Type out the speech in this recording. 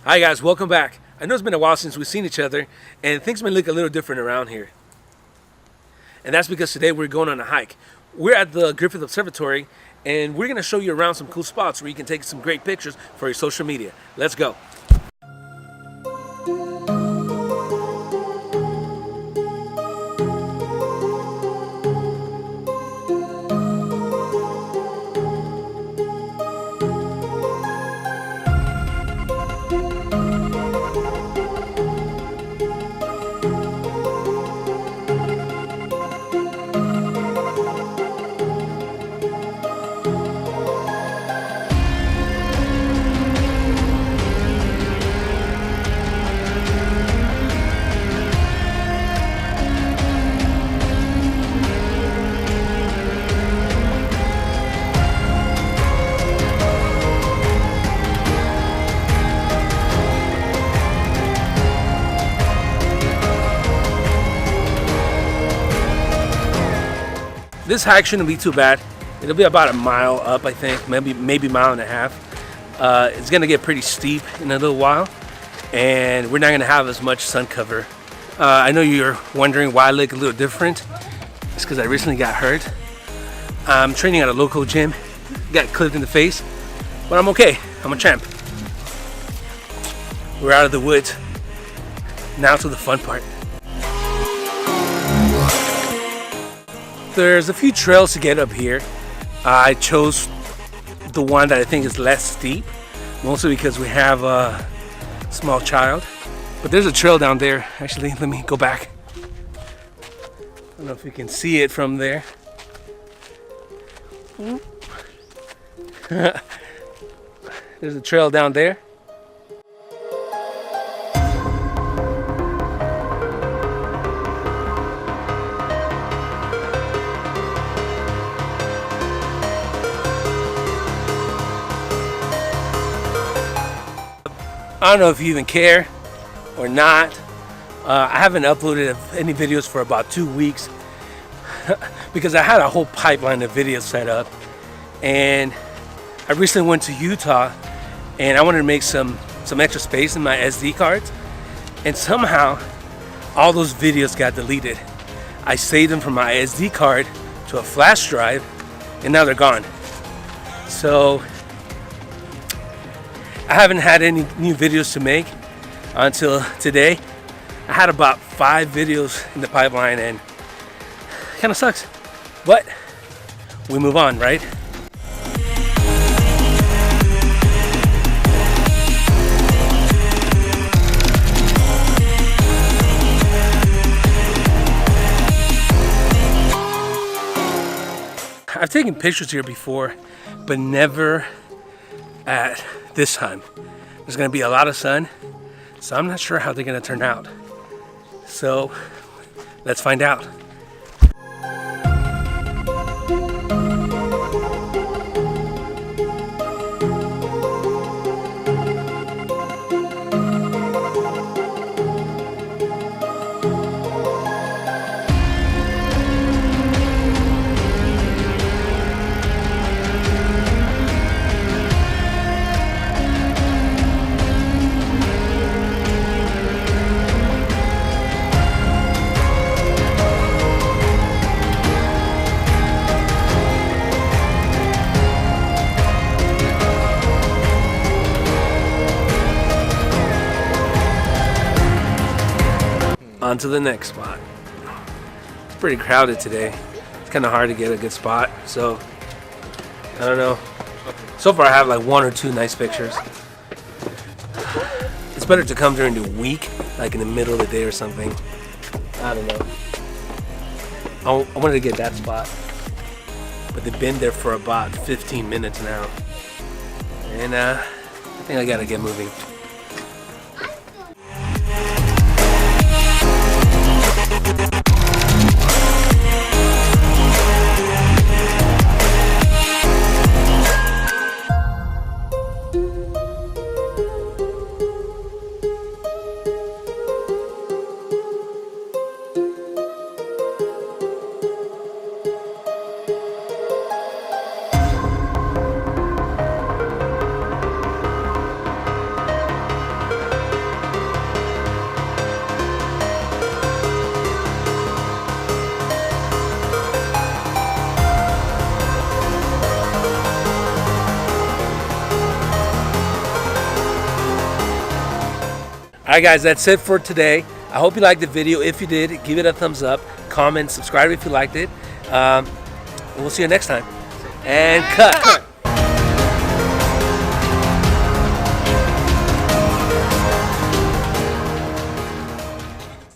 Hi guys, welcome back. I know it's been a while since we've seen each other, and things may look a little different around here. And that's because today we're going on a hike. We're at the Griffith Observatory, and we're gonna show you around some cool spots where you can take some great pictures for your social media. Let's go. This hike shouldn't be too bad. It'll be about a mile up, I think, maybe a mile and a half. It's gonna get pretty steep in a little while, and we're not gonna have as much sun cover. I know you're wondering why I look a little different. It's because I recently got hurt. I'm training at a local gym, got clipped in the face, but I'm okay. I'm a champ. We're out of the woods. Now to the fun part. There's a few trails to get up here. I chose the one that I think is less steep, mostly because we have a small child. But there's a trail down there. Actually, let me go back. I don't know if you can see it from there. There's a trail down there. I don't know if you even care or not. I haven't uploaded any videos for about 2 weeks because I had a whole pipeline of videos set up, and I recently went to Utah and I wanted to make some extra space in my SD cards, and somehow all those videos got deleted. I saved them from my SD card to a flash drive, and now they're gone. So I haven't had any new videos to make until today. I had about 5 videos in the pipeline, and it kind of sucks, but we move on, right? I've taken pictures here before, but never at this time. There's gonna be a lot of sun, so I'm not sure how they're gonna turn out. So let's find out. On to the next spot. It's pretty crowded today. It's kind of hard to get a good spot, so I don't know. So far I have like 1 or 2 nice pictures. It's better to come during the week, like in the middle of the day or something. I don't know. I wanted to get that spot, but they've been there for about 15 minutes now, and I think I gotta get moving. right, guys, that's it for today. I hope you liked the video. If you did, give it a thumbs up, comment, subscribe if you liked it. We'll see you next time. And cut.